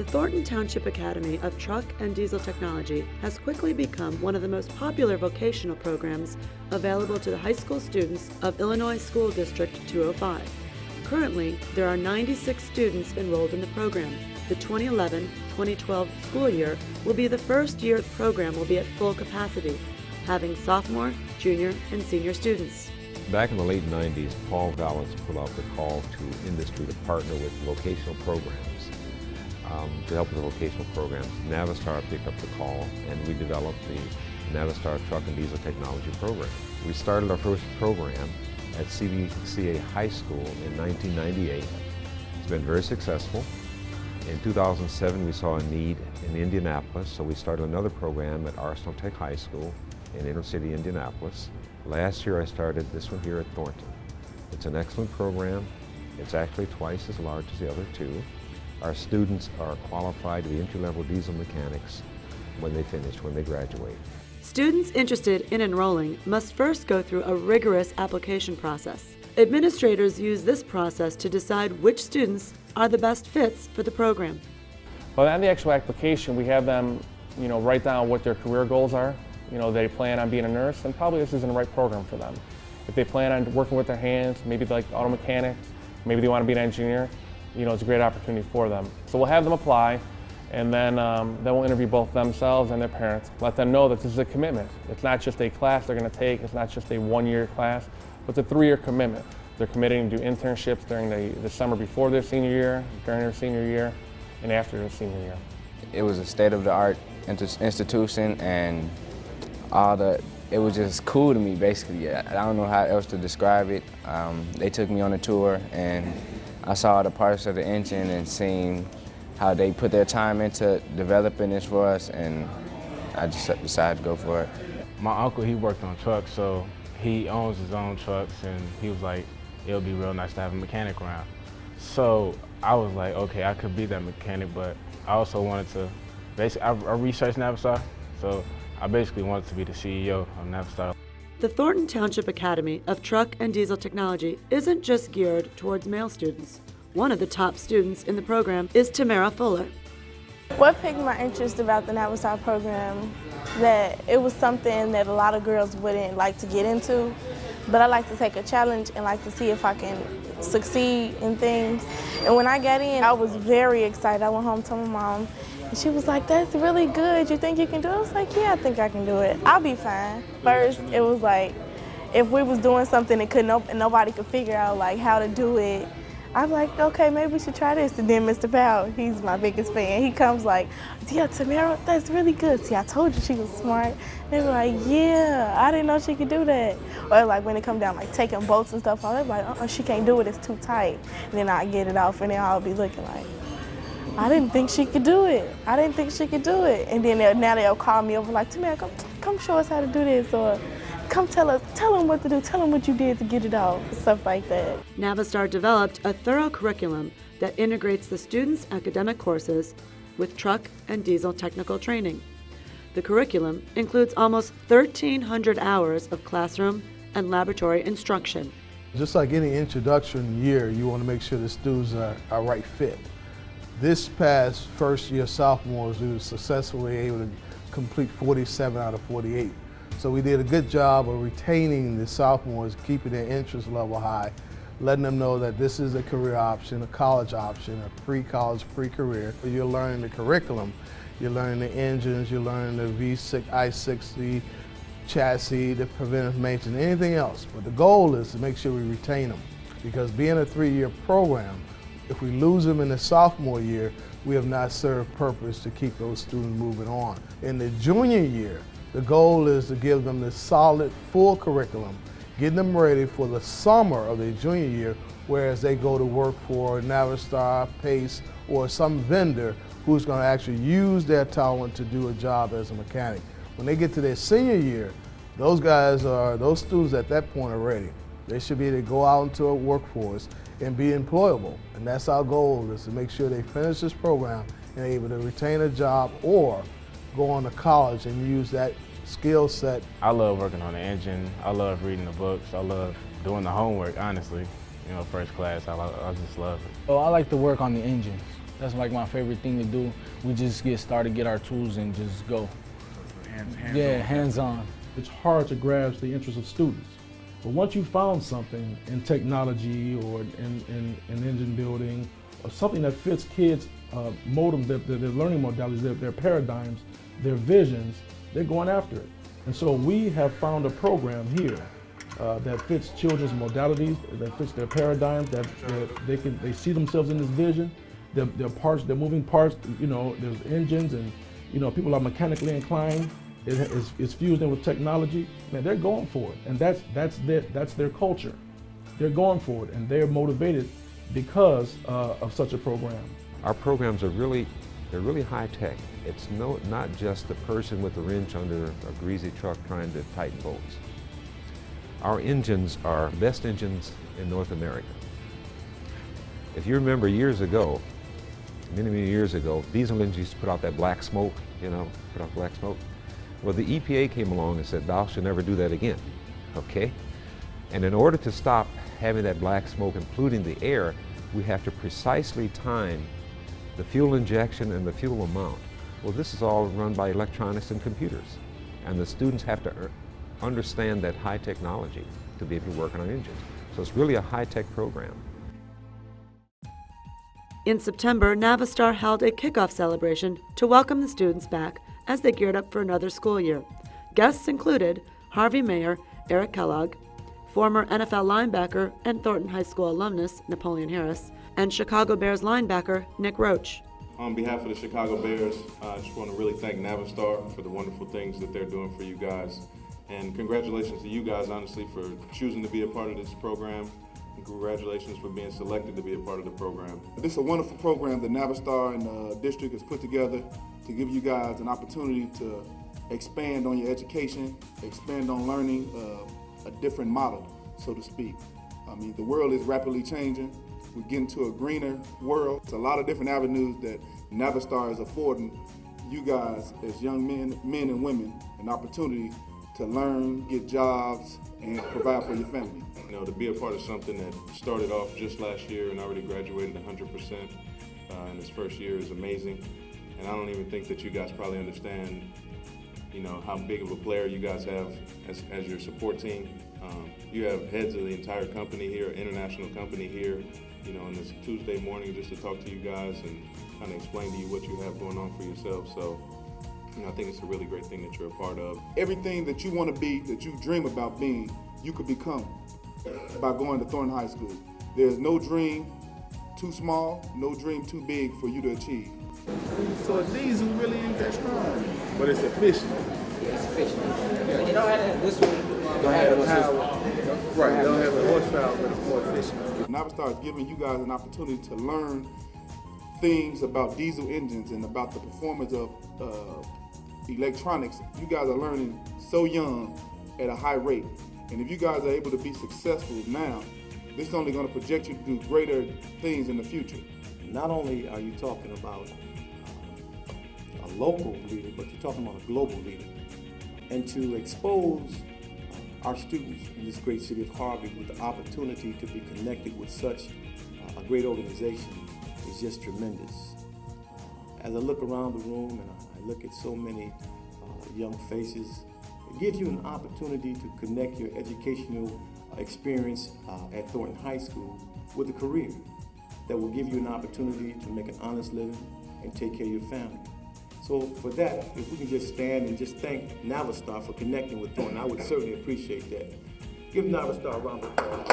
The Thornton Township Academy of Truck and Diesel Technology has quickly become one of the most popular vocational programs available to the high school students of Illinois School District 205. Currently, there are 96 students enrolled in the program. The 2011-2012 school year will be the first year the program will be at full capacity, having sophomore, junior, and senior students. Back in the late 90s, Paul Vallis put out the call to industry to partner with vocational programs. To help with the vocational programs, Navistar picked up the call and we developed the Navistar Truck and Diesel Technology program. We started our first program at CVCA High School in 1998. It's been very successful. In 2007, we saw a need in Indianapolis, so we started another program at Arsenal Tech High School in inner city Indianapolis. Last year, I started this one here at Thornton. It's an excellent program. It's actually twice as large as the other two. Our students are qualified to be entry-level diesel mechanics when they finish, when they graduate. Students interested in enrolling must first go through a rigorous application process. Administrators use this process to decide which students are the best fits for the program. Well, on the actual application, we have them, write down what their career goals are. They plan on being a nurse, and probably this isn't the right program for them. If they plan on working with their hands, maybe like auto mechanics, maybe they want to be an engineer, it's a great opportunity for them. So we'll have them apply, and then we'll interview both themselves and their parents. Let them know that this is a commitment. It's not just a class they're going to take. It's not just a one-year class, but it's a 3-year commitment. They're committing to do internships during the summer before their senior year, during their senior year, and after their senior year. It was a state-of-the-art institution, and it was just cool to me, basically. I don't know how else to describe it. They took me on a tour, and I saw the parts of the engine and seeing how they put their time into developing this for us, and I just decided to go for it. My uncle, he worked on trucks, so he owns his own trucks, and he was like, it would be real nice to have a mechanic around. So I was like, okay, I could be that mechanic, but I also wanted to, basically, I researched Navistar, so I basically wanted to be the CEO of Navistar. The Thornton Township Academy of Truck and Diesel Technology isn't just geared towards male students. One of the top students in the program is Tamara Fuller. What piqued my interest about the Navistar program, that it was something that a lot of girls wouldn't like to get into, but I like to take a challenge and like to see if I can succeed in things. And when I got in, I was very excited. I went home to my mom, and she was like, "That's really good. You think you can do it?" I was like, "Yeah, I think I can do it. I'll be fine." First, it was like, if we was doing something and nobody could figure out like how to do it, I'm like, okay, maybe we should try this. And then Mr. Powell, he's my biggest fan. He comes like, "Yeah, Tamara, that's really good. See, I told you she was smart." They were like, "Yeah, I didn't know she could do that." Or like when it come down like taking bolts and stuff, they're like, she can't do it, it's too tight." And then I get it off, and then I'll be looking like, I didn't think she could do it. I didn't think she could do it. And then now they'll call me over like, "Tamara, come show us how to do this," or "Come tell them what to do, tell them what you did to get it off," stuff like that. Navistar developed a thorough curriculum that integrates the students' academic courses with truck and diesel technical training. The curriculum includes almost 1,300 hours of classroom and laboratory instruction. Just like any introduction year, you want to make sure the students are right fit. This past first year sophomores, we were successfully able to complete 47 out of 48. So we did a good job of retaining the sophomores, keeping their interest level high, letting them know that this is a career option, a college option, a pre-college, pre-career. You're learning the curriculum, you're learning the engines, you're learning the V6, I-60 chassis, the preventive maintenance, anything else. But the goal is to make sure we retain them, because being a 3-year program, if we lose them in the sophomore year, we have not served purpose to keep those students moving on. In the junior year, the goal is to give them the solid, full curriculum, get them ready for the summer of their junior year, whereas they go to work for Navistar, Pace, or some vendor who's going to actually use their talent to do a job as a mechanic. When they get to their senior year, those students at that point are ready. They should be able to go out into a workforce and be employable. And that's our goal, is to make sure they finish this program and able to retain a job or go on to college and use that skill set. I love working on the engine. I love reading the books. I love doing the homework, honestly. First class, I just love it. Oh, I like to work on the engines. That's like my favorite thing to do. We just get started, get our tools, and just go. Hands-on. It's hard to grasp the interest of students. But once you found something in technology or in engine building, or something that fits kids' modems, their learning modalities, their paradigms, their visions, they're going after it. And so we have found a program here that fits children's modalities, that fits their paradigms, that they see themselves in this vision. Their parts, their moving parts, you know, there's engines, and you know, people are mechanically inclined. It's fused in with technology. Man, they're going for it, and that's their culture. They're going for it, and they're motivated because of such a program. Our programs are really high tech. It's not just the person with the wrench under a greasy truck trying to tighten bolts. Our engines are the best engines in North America. If you remember years ago, many years ago, diesel engines used to put out that black smoke, you know, put out black smoke. Well, the EPA came along and said, thou shalt never do that again, okay? And in order to stop having that black smoke and polluting the air, we have to precisely time the fuel injection and the fuel amount. Well, this is all run by electronics and computers. And the students have to understand that high technology to be able to work on our engines. So it's really a high-tech program. In September, Navistar held a kickoff celebration to welcome the students back as they geared up for another school year. Guests included Harvey Mayer, Eric Kellogg, former NFL linebacker and Thornton High School alumnus Napoleon Harris, and Chicago Bears linebacker Nick Roach. On behalf of the Chicago Bears, I just want to really thank Navistar for the wonderful things that they're doing for you guys. And congratulations to you guys, honestly, for choosing to be a part of this program. And congratulations for being selected to be a part of the program. This is a wonderful program that Navistar and the district has put together to give you guys an opportunity to expand on your education, expand on learning a different model, so to speak. I mean, the world is rapidly changing. We're getting to a greener world. It's a lot of different avenues that Navistar is affording you guys as young men and women an opportunity to learn, get jobs, and provide for your family. You know, to be a part of something that started off just last year and already graduated 100% in its first year is amazing. And I don't even think that you guys probably understand, you know, how big of a player you guys have as your support team. You have heads of the entire company here, international company here, you know, on this Tuesday morning just to talk to you guys and kind of explain to you what you have going on for yourself. So, you know, I think it's a really great thing that you're a part of. Everything that you want to be, that you dream about being, you could become by going to Thornton High School. There's no dream too small, no dream too big for you to achieve. So a diesel really ain't that strong, but it's efficient. It's efficient. You don't have this one. Don't have the power. Right, they don't have the horsepower, but it's more efficient. Navistar is giving you guys an opportunity to learn things about diesel engines and about the performance of electronics. You guys are learning so young at a high rate. And if you guys are able to be successful now, this is only going to project you to do greater things in the future. Not only are you talking about a local leader, but you're talking about a global leader. And to expose our students in this great city of Harvey with the opportunity to be connected with such a great organization is just tremendous. As I look around the room and I look at so many young faces, it gives you an opportunity to connect your educational experience at Thornton High School with a career that will give you an opportunity to make an honest living and take care of your family. So for that, if we can just stand and just thank Navistar for connecting with Thornton, I would certainly appreciate that. Give Navistar a round of applause.